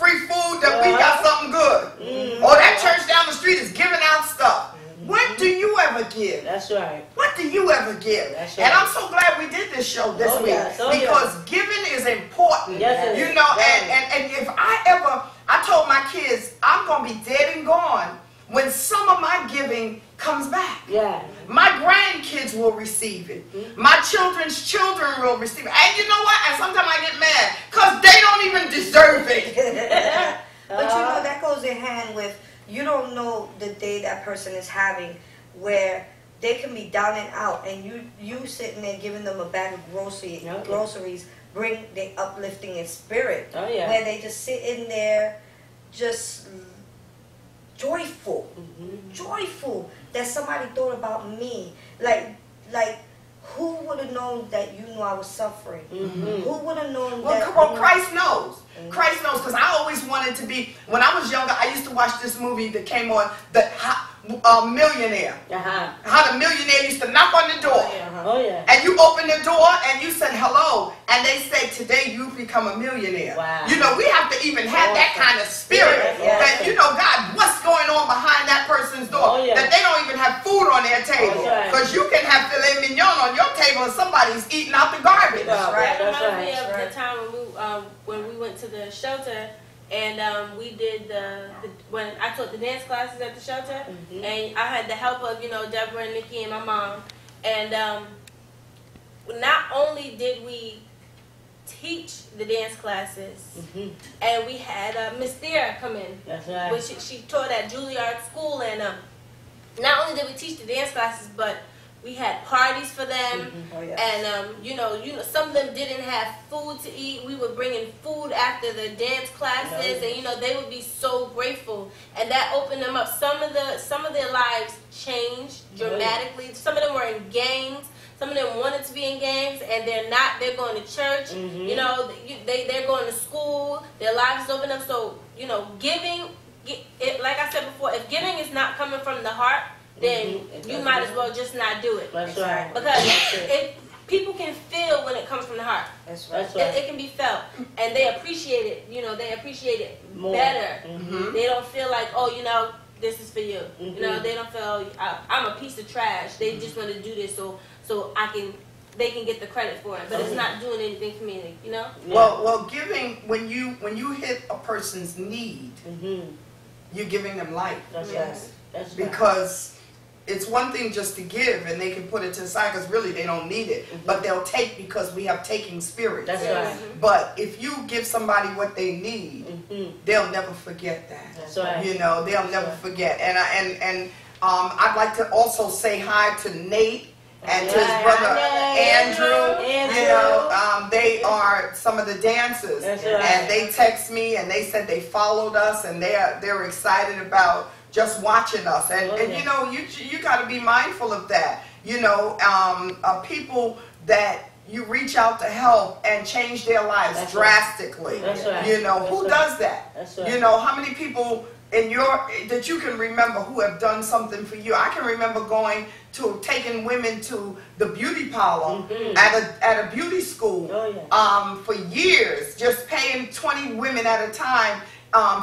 free food, that we got something good. Or that church down the street is giving out stuff. What do you ever give? That's right. What do you ever give? That's right. And I'm so glad we did this show this week because giving is important. Yes, you know, and if I told my kids, I'm going to be dead and gone when some of my giving comes back. Yeah. My grandkids will receive it. My children's children will receive it. And you know what? And sometimes I get mad because they don't even deserve it. But you know, that goes in hand with, you don't know the day that person is having where they can be down and out, and you sitting there giving them a bag of groceries bring the uplifting in spirit. Where they just sit in there just joyful, joyful that somebody thought about me. Like who would have known that you knew I was suffering? Who would have known that? Well, come on, Christ knows. Christ knows, because I always wanted to be, when I was younger, I used to watch this movie that came on, the Millionaire. How the millionaire used to knock on the door. And you open the door and you said hello, and they said, today you've become a millionaire. You know, we have to even have that kind of spirit. That, you know, God, what's going on behind that person's door? That they don't even have food on their table. Because you can have filet mignon on your table and somebody's eating out the garbage. That reminds me of the time when we went to the shelter. And we did when I taught the dance classes at the shelter, and I had the help of, you know, Deborah and Nikki and my mom. And not only did we teach the dance classes, and we had Miss Thea come in, which she taught at Juilliard School, and not only did we teach the dance classes, but we had parties for them, and you know, some of them didn't have food to eat. We were bringing food after the dance classes, and you know, they would be so grateful, and that opened them up. Some of their lives changed dramatically. Some of them were in gangs. Some of them wanted to be in gangs, and they're not. They're going to church. You know, they're going to school. Their lives open up. So you know, giving. Like I said before, if giving is not coming from the heart, then you might as well just not do it. That's right. Because people can feel when it comes from the heart. That's right. It can be felt, and they appreciate it. You know, they appreciate it more. Better. They don't feel like, oh, you know, this is for you. You know, they don't feel I'm a piece of trash. They just want to do this so they can get the credit for it, but it's not doing anything for me. You know. Well, giving, when you hit a person's need, you're giving them life. That's right. That's right. Because it's one thing just to give and they can put it to the side because really they don't need it, but they'll take because we have taking spirits. That's right. But if you give somebody what they need, they'll never forget that. That's right. You know, they'll never forget. And I'd like to also say hi to Nate and to his brother Andrew. You know, they are some of the dancers, and they text me and they said they followed us and they're excited about just watching us, and you know, you got to be mindful of that. You know, people that you reach out to help and change their lives drastically. That's right. You know, who does that? That's right. You know, how many people that you can remember who have done something for you? I can remember taking women to the beauty parlor at a beauty school for years, just paying 20 women at a time.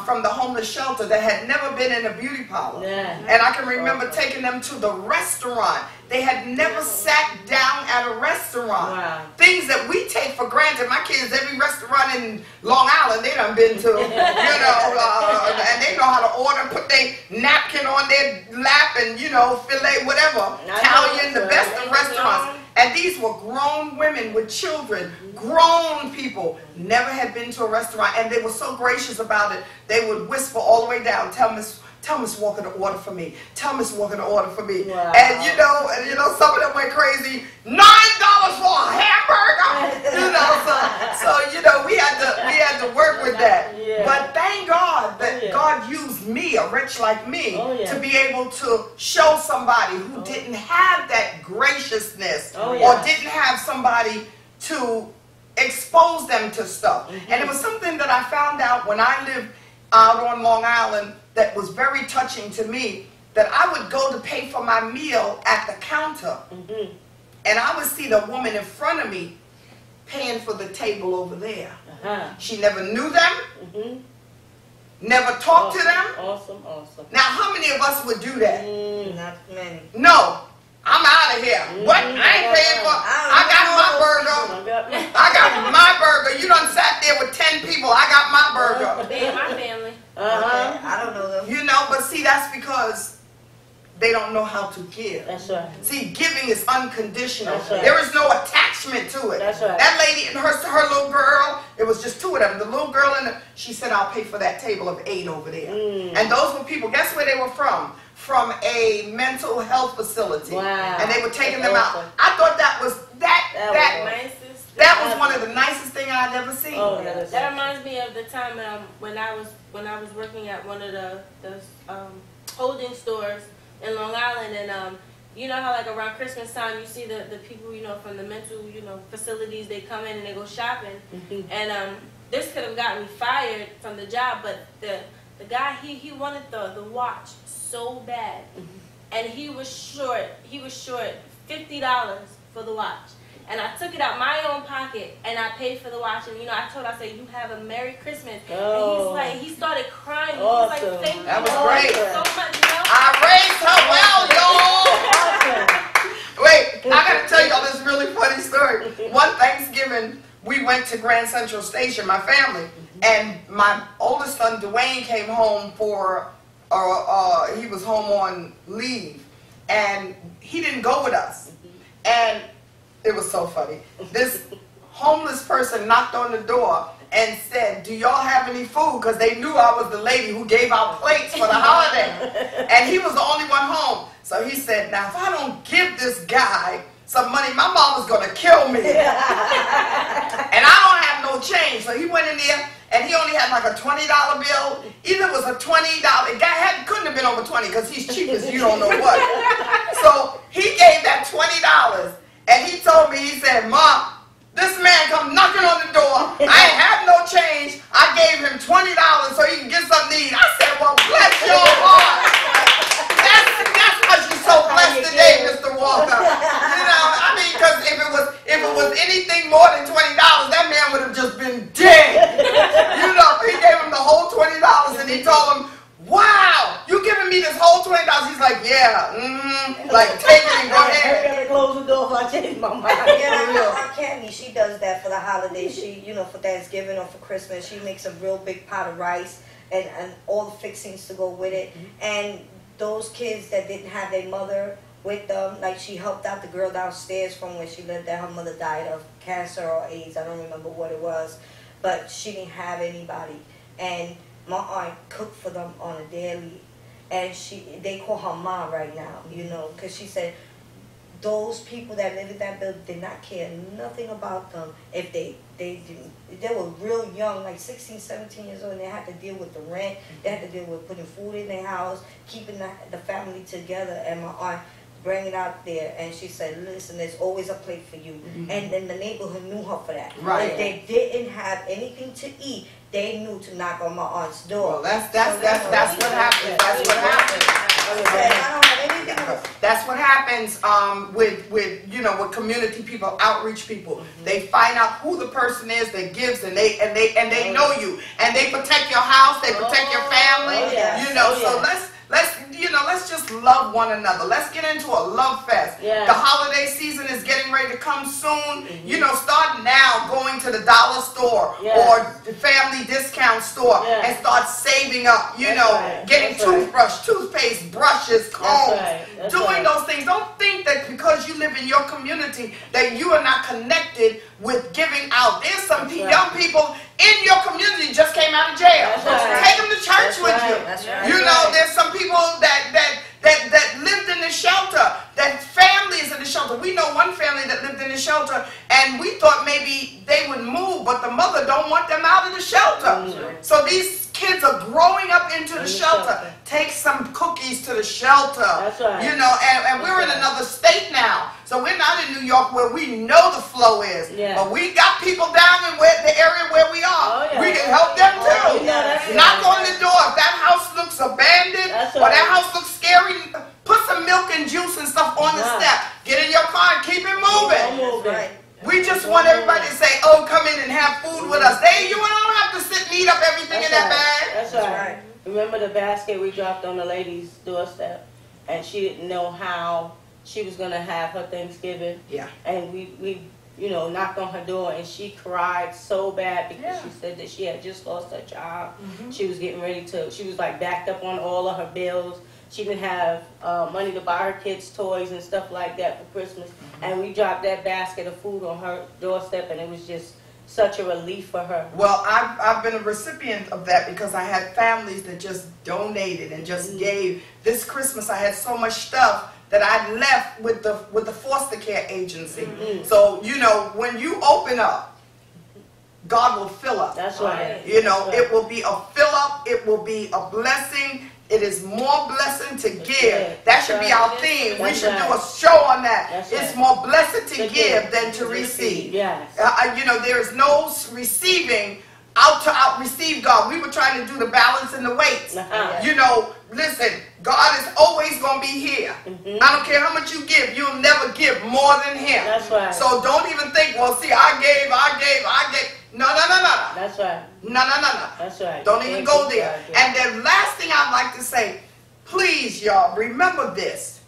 From the homeless shelter that had never been in a beauty parlor. And I can remember taking them to the restaurant. They had never sat down at a restaurant. Things that we take for granted. My kids, every restaurant in Long Island, they done been to, you know, and they know how to order, put their napkin on their lap and, you know, filet, whatever. Italian, the best of restaurants. And these were grown women with children, grown people, never had been to a restaurant, and they were so gracious about it. They would whisper all the way down, tell Miss Walker to order for me. Tell Miss Walker to order for me. And you know, some of them went crazy. $9 for a hamburger. You know, so you know, we had to work with that. But thank God that God used me, a wretch like me, to be able to show somebody who didn't have that graciousness or didn't have somebody to expose them to stuff. And it was something that I found out when I lived out on Long Island that was very touching to me, that I would go to pay for my meal at the counter, and I would see the woman in front of me paying for the table over there. She never knew them. never talk to them. Awesome, awesome. Now, how many of us would do that? Not many. No. I'm out of here. What? I ain't paying for. I got my burger. I got my burger. You done sat there with 10 people. I got my burger. Me and my family. Okay. I don't know them. You know, but see, that's because they don't know how to give. That's right. See, giving is unconditional. That's right. There is no attachment to it. That's right. That lady and her little girl, it was just 2 of them. The little girl she said, I'll pay for that table of 8 over there. And those were people, guess where they were from? From a mental health facility. Wow. And they were taking them out. I thought that was that was one of the nicest things I'd ever seen. Oh, that reminds me of the time when I was working at one of the holding stores in Long Island, and you know how like around Christmas time you see the people, you know, from the mental, you know, facilities, they come in and they go shopping. And this could have gotten me fired from the job, but the guy, he wanted the watch so bad, and he was short $50 for the watch. And I took it out my own pocket and I paid for the watch. And you know, I said, you have a Merry Christmas. Oh. And he started crying. Awesome. He was like, thank you That was great. so much. You know? I raised her well, y'all. Wait, I gotta tell y'all this really funny story. One Thanksgiving, we went to Grand Central Station, my family, and my oldest son, Dwayne, came home he was home on leave, and he didn't go with us. And it was so funny. This homeless person knocked on the door and said, do y'all have any food? Because they knew I was the lady who gave out plates for the holiday. And he was the only one home. So he said, now if I don't give this guy some money, my mom is going to kill me. And I don't have no change. So he went in there and he only had like a $20 bill. Either it was a $20, couldn't have been over 20 because he's cheap as you don't know what. So he gave that $20. And he told me, he said, Mom, this man come knocking on the door. I ain't have no change. I gave him $20 so he can get something to eat. I said, well, bless your heart. That's because you're so blessed today, Mr. Walker. You know, I mean, because if it was anything more than $20, that man would have just been dead. You know, he gave him the whole $20 and he told him, wow, you giving me this whole $20? He's like, yeah, like take it and go ahead. I gotta close the door if I change my mind. Aunt Candy, she does that for the holidays. She, you know, for Thanksgiving or for Christmas, she makes a real big pot of rice and all the fixings to go with it. And those kids that didn't have their mother with them, like she helped out the girl downstairs from where she lived, that her mother died of cancer or AIDS, I don't remember what it was, but she didn't have anybody. And my aunt cooked for them on a daily, and they call her mom right now, you know, because she said those people that live in that building did not care nothing about them if they were real young, like 16, 17 years old, and they had to deal with the rent, they had to deal with putting food in their house, keeping the family together. And my aunt bring it out there, and she said, listen, there's always a plate for you. And then the neighborhood knew her for that. Right. If they didn't have anything to eat, they knew to knock on my aunt's door. Well, that's what happens. That's what happens. That's what happens with you know, with community people, outreach people. They find out who the person is that gives, and they know you, and they protect your house, they protect your family. You know, so let's just love one another. Let's get into a love fest. The holiday season is getting ready to come soon. You know, start now going to the dollar store or the family discount store and start saving up. You know, getting toothbrush, toothpaste, brushes, combs, doing those things. Don't think that because you live in your community that you are not connected with giving out. There's some young people in your community just came out of jail. Take them to church with you. You know, there's some people that lived in the shelter, that families in the shelter. We know one family that lived in the shelter, and we thought maybe they would move, but the mother don't want them out of the shelter. So these kids are growing up into the shelter. Take some cookies to the shelter. You know, and we're in another state now. So we're not in New York where we know the flow is. But we got people down in the area where we are. We can help them too. Knock on the door. If that house looks abandoned or that house looks scary, put some milk and juice and stuff on the step. Get in your car and keep it moving. We just want everybody to say, oh, come in and have food with us. You don't have to sit and eat up everything in that bag. That's right. Remember the basket we dropped on the lady's doorstep, and she didn't know how she was gonna have her Thanksgiving. Yeah. And we you know, knocked on her door, and she cried so bad because she said that she had just lost her job. She was getting ready to. She was like backed up on all of her bills. She didn't have money to buy her kids toys and stuff like that for Christmas. And we dropped that basket of food on her doorstep, and it was just such a relief for her. Well, I've been a recipient of that because I had families that just donated and just gave. This Christmas I had so much stuff that I left with the foster care agency. So, you know, when you open up, God will fill up. That's right. You know, it will be a fill up, it will be a blessing. It is more blessing to give. That should be our theme. We should do a show on that. It's more blessed to give than to receive. Yes. You know, there is no receiving out receive God. We were trying to do the balance and the weights. You know, listen, God is always going to be here. I don't care how much you give. You'll never give more than Him. That's right. So don't even think, well, see, I gave. No. That's right. No. That's right. Don't even go there. And the last thing I'd like to say, please, y'all, remember this.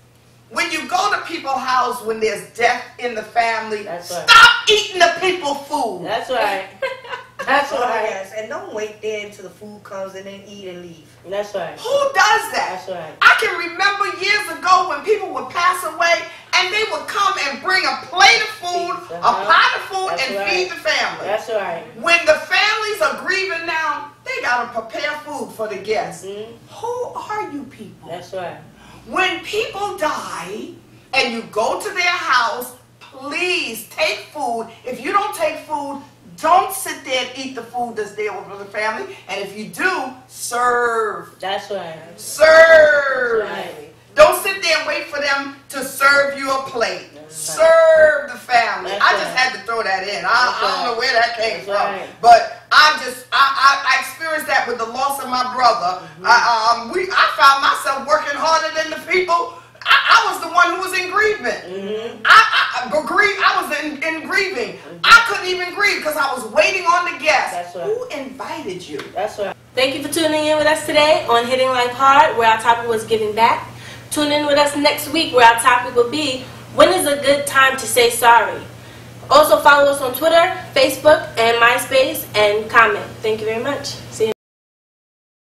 When you go to people's house when there's death in the family, stop eating the people's food. That's right. That's right. Yes, and don't wait there until the food comes and then eat and leave. That's right. Who does that? That's right. I can remember years ago when people would pass away and they would come and bring a plate of food, a pot of food, and feed the family. That's right. When the families are grieving now, they got to prepare food for the guests. Who are you people? That's right. When people die and you go to their house, please take food. If you don't take food, don't sit there and eat the food that's there with the family. And if you do, serve. That's right. Serve. That's right. Don't sit there and wait for them to serve you a plate. Serve the family. I just had to throw that in. I don't know where that came from. But I experienced that with the loss of my brother. I found myself working harder than the people. I was the one who was in grievement. I was in grieving. I couldn't even grieve because I was waiting on the guests. Who invited you? That's right. Thank you for tuning in with us today on Hitting Life Hard, where our topic was giving back. Tune in with us next week, where our topic will be, when is a good time to say sorry? Also follow us on Twitter, Facebook, and MySpace, and comment. Thank you very much. See you.